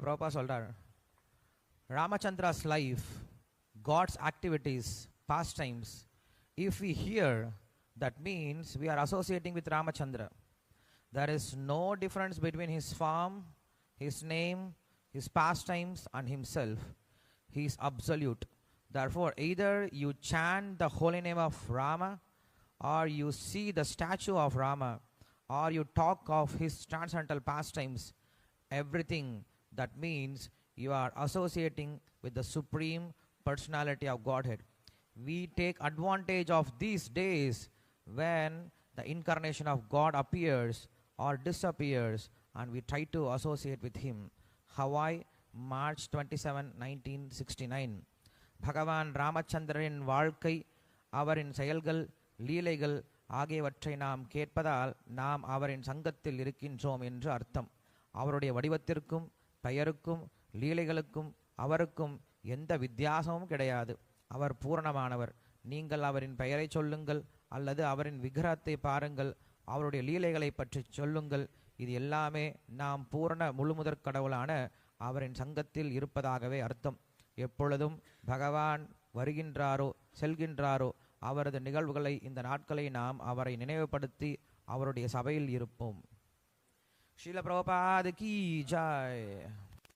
Prabhupada சொல்றார், Ramachandra's life, God's activities, pastimes, if we hear, that means we are associating with Ramachandra. There is no difference between his form, his name, his pastimes and himself. He is absolute. Therefore, either you chant the holy name of Rama, or you see the statue of Rama, or you talk of his transcendental pastimes, everything, that means you are associating with the Supreme Personality of Godhead. We take advantage of these days when the incarnation of God appears or disappears, and we try to associate with him. Hawaii, March 27, 1969. பகவான் ராமச்சந்திரனின் வாழ்க்கை, அவரின் செயல்கள், லீலைகள் ஆகியவற்றை நாம் கேட்பதால் நாம் அவரின் சங்கத்தில் இருக்கின்றோம் என்று அர்த்தம். அவருடைய வடிவத்திற்கும் பெயருக்கும் லீலைகளுக்கும் அவருக்கும் எந்த வித்தியாசமும் கிடையாது. அவர் பூரணமானவர். நீங்கள் அவரின் பெயரை சொல்லுங்கள் அல்லது அவரின் விக்கிரகத்தை பாருங்கள், அவருடைய லீலைகளை பற்றி சொல்லுங்கள், இது எல்லாமே நாம் பூரண முழுமுதற் கடவுளான அவரின் சங்கத்தில் இருப்பதாகவே அர்த்தம். எப்பொழுதும் பகவான் வருகின்றாரோ செல்கின்றாரோ அவரது நிகழ்வுகளை, இந்த நாட்களை நாம் அவரை நினைவுபடுத்தி அவருடைய சபையில் இருப்போம். ஸ்ரீல பிரபுபாத கி ஜெய்.